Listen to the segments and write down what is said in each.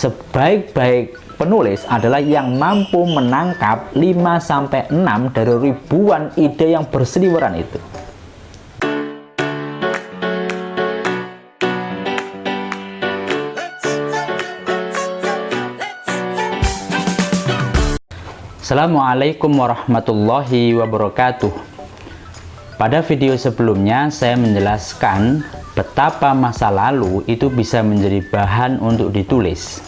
sebaik-baik penulis adalah yang mampu menangkap 5-6 dari ribuan ide yang berseliweran itu. Assalamualaikum warahmatullahi wabarakatuh. Pada video sebelumnya saya menjelaskan betapa masa lalu itu bisa menjadi bahan untuk ditulis.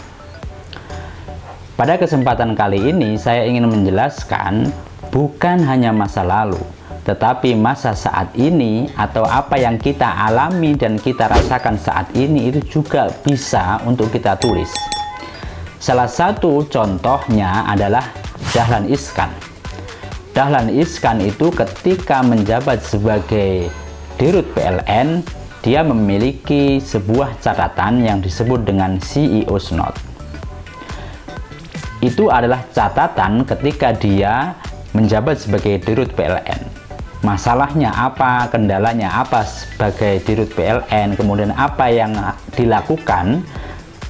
Pada kesempatan kali ini saya ingin menjelaskan bukan hanya masa lalu, tetapi masa saat ini atau apa yang kita alami dan kita rasakan saat ini itu juga bisa untuk kita tulis. Salah satu contohnya adalah Dahlan Iskan. Dahlan Iskan itu ketika menjabat sebagai Dirut PLN, dia memiliki sebuah catatan yang disebut dengan CEO's Note. Itu adalah catatan ketika dia menjabat sebagai Dirut PLN. Masalahnya apa, kendalanya apa sebagai Dirut PLN, kemudian apa yang dilakukan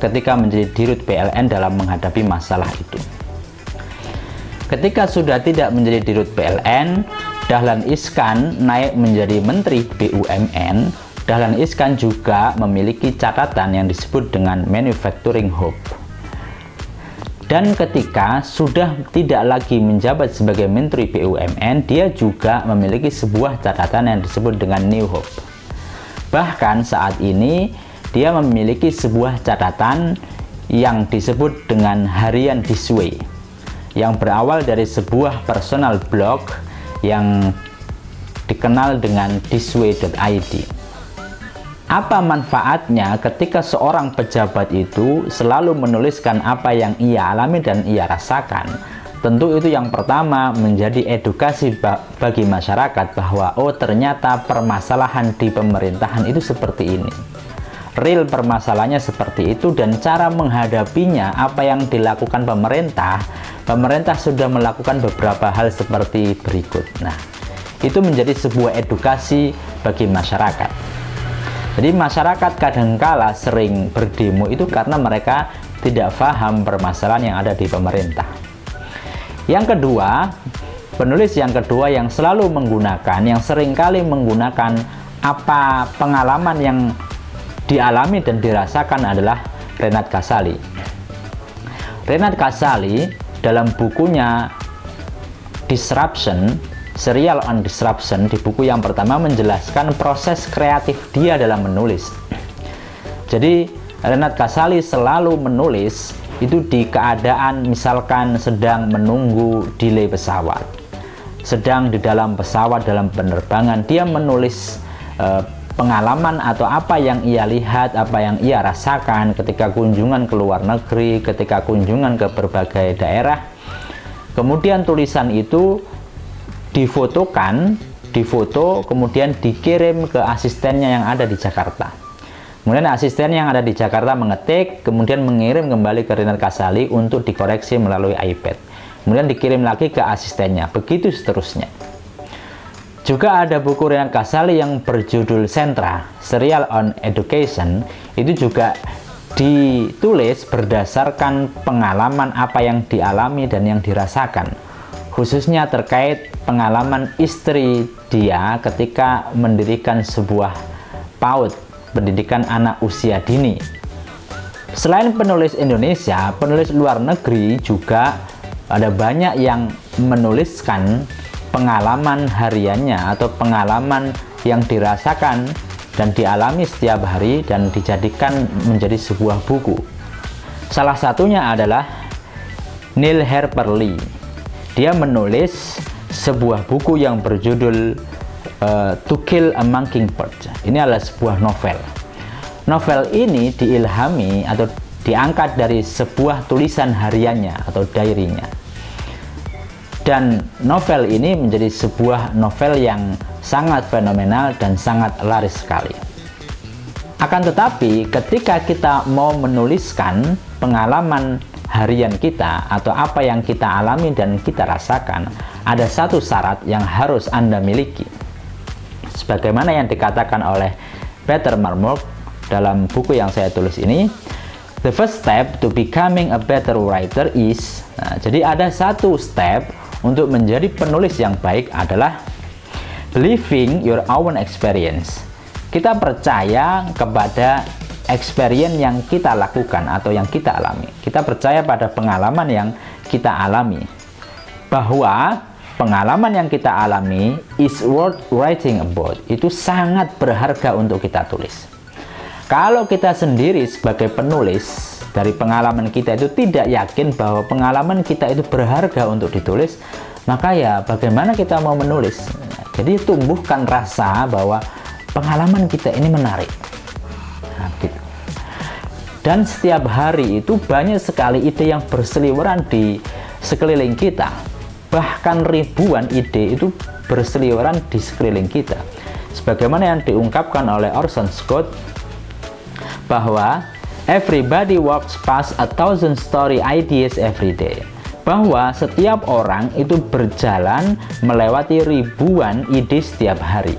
ketika menjadi Dirut PLN dalam menghadapi masalah itu. Ketika sudah tidak menjadi Dirut PLN, Dahlan Iskan naik menjadi Menteri BUMN. Dahlan Iskan juga memiliki catatan yang disebut dengan Manufacturing Hub. Dan ketika sudah tidak lagi menjabat sebagai Menteri BUMN, dia juga memiliki sebuah catatan yang disebut dengan New Hub. Bahkan saat ini dia memiliki sebuah catatan yang disebut dengan Harian This Way, yang berawal dari sebuah personal blog yang dikenal dengan thisway.id. Apa manfaatnya ketika seorang pejabat itu selalu menuliskan apa yang ia alami dan ia rasakan? Tentu itu yang pertama menjadi edukasi bagi masyarakat bahwa oh ternyata permasalahan di pemerintahan itu seperti ini. Real permasalahannya seperti itu, dan cara menghadapinya apa yang dilakukan pemerintah sudah melakukan beberapa hal seperti berikut. Nah, itu menjadi sebuah edukasi bagi masyarakat. Jadi masyarakat kadangkala sering berdemo itu karena mereka tidak paham permasalahan yang ada di pemerintah. Yang kedua, penulis yang kedua yang selalu menggunakan, yang seringkali menggunakan apa pengalaman yang dialami dan dirasakan adalah Renat Kasali. Renat Kasali dalam bukunya Disruption, Serial on Disruption, di buku yang pertama menjelaskan proses kreatif dia dalam menulis. Jadi Renat Kasali selalu menulis itu di keadaan misalkan sedang menunggu delay pesawat, sedang di dalam pesawat dalam penerbangan, dia menulis pengalaman atau apa yang ia lihat, apa yang ia rasakan ketika kunjungan ke luar negeri, ketika kunjungan ke berbagai daerah. Kemudian tulisan itu difoto, kemudian dikirim ke asistennya yang ada di Jakarta. Kemudian asisten yang ada di Jakarta mengetik, kemudian mengirim kembali ke Renat Kasali untuk dikoreksi melalui iPad. Kemudian dikirim lagi ke asistennya, begitu seterusnya. Juga ada buku Renat Kasali yang berjudul Sentra, Serial on Education, itu juga ditulis berdasarkan pengalaman apa yang dialami dan yang dirasakan, khususnya terkait pengalaman istri dia ketika mendirikan sebuah PAUD, pendidikan anak usia dini. Selain penulis Indonesia, penulis luar negeri juga ada banyak yang menuliskan pengalaman hariannya atau pengalaman yang dirasakan dan dialami setiap hari dan dijadikan menjadi sebuah buku. Salah satunya adalah Neil Harper Lee. Dia menulis sebuah buku yang berjudul To Kill a Mockingbird. Ini adalah sebuah novel. Novel ini diilhami atau diangkat dari sebuah tulisan hariannya atau diary-nya. Dan novel ini menjadi sebuah novel yang sangat fenomenal dan sangat laris sekali. Akan tetapi ketika kita mau menuliskan pengalaman harian kita atau apa yang kita alami dan kita rasakan, ada satu syarat yang harus Anda miliki. Sebagaimana yang dikatakan oleh Peter Marmurk dalam buku yang saya tulis ini, The first step to becoming a better writer is, jadi ada satu step untuk menjadi penulis yang baik adalah believing your own experience. Kita percaya kepada experience yang kita lakukan atau yang kita alami. Kita percaya pada pengalaman yang kita alami. Bahwa pengalaman yang kita alami is worth writing about. Itu sangat berharga untuk kita tulis. Kalau kita sendiri sebagai penulis dari pengalaman kita itu tidak yakin bahwa pengalaman kita itu berharga untuk ditulis, maka ya bagaimana kita mau menulis? Jadi tumbuhkan rasa bahwa pengalaman kita ini menarik. Nah, gitu. Dan setiap hari itu banyak sekali ide yang berseliweran di sekeliling kita. Bahkan ribuan ide itu berseliweran di sekeliling kita. Sebagaimana yang diungkapkan oleh Orson Scott, bahwa everybody walks past 1,000 story ideas every day. Bahwa setiap orang itu berjalan melewati ribuan ide setiap hari.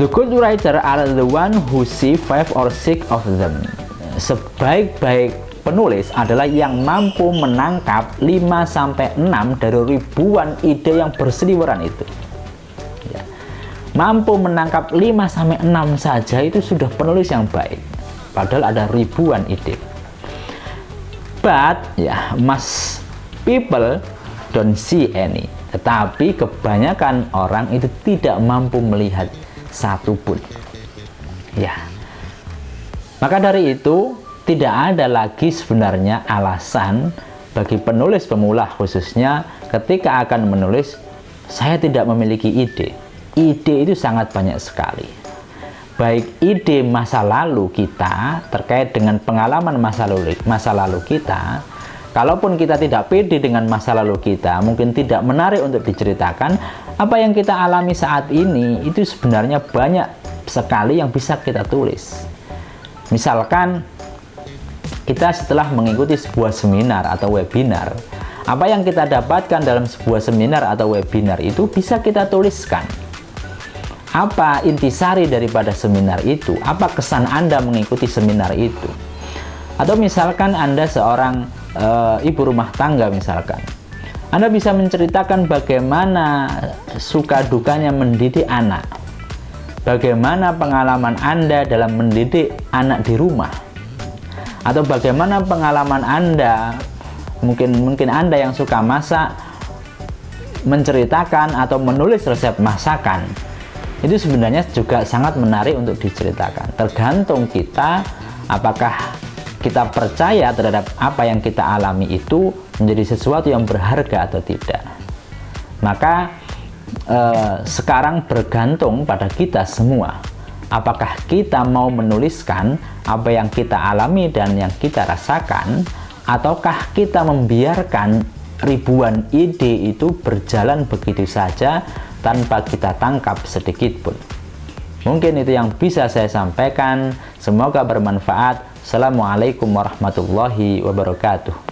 The good writer are the one who see 5 or 6 of them. Sebaik-baik penulis adalah yang mampu menangkap 5-6 dari ribuan ide yang berseliweran itu. Mampu menangkap 5-6 saja itu sudah penulis yang baik, padahal ada ribuan ide. But most people don't see any. Tetapi kebanyakan orang itu tidak mampu melihat satu pun. Maka dari itu tidak ada lagi sebenarnya alasan bagi penulis pemula khususnya ketika akan menulis, saya tidak memiliki ide. Ide itu sangat banyak sekali. Baik ide masa lalu kita terkait dengan pengalaman masa lalu kita. Kalaupun kita tidak pede dengan masa lalu kita, mungkin tidak menarik untuk diceritakan, apa yang kita alami saat ini itu sebenarnya banyak sekali yang bisa kita tulis. Misalkan kita setelah mengikuti sebuah seminar atau webinar, apa yang kita dapatkan dalam sebuah seminar atau webinar itu bisa kita tuliskan. Apa intisari daripada seminar itu? Apa kesan Anda mengikuti seminar itu? Atau misalkan Anda seorang ibu rumah tangga misalkan. Anda bisa menceritakan bagaimana suka dukanya mendidik anak. Bagaimana pengalaman Anda dalam mendidik anak di rumah. Atau bagaimana pengalaman Anda, mungkin Anda yang suka masak, menceritakan atau menulis resep masakan. Itu sebenarnya juga sangat menarik untuk diceritakan. Tergantung kita apakah kita percaya terhadap apa yang kita alami itu menjadi sesuatu yang berharga atau tidak. Maka sekarang bergantung pada kita semua. Apakah kita mau menuliskan apa yang kita alami dan yang kita rasakan, ataukah kita membiarkan ribuan ide itu berjalan begitu saja tanpa kita tangkap sedikit pun. Mungkin itu yang bisa saya sampaikan. Semoga bermanfaat. Assalamualaikum warahmatullahi wabarakatuh.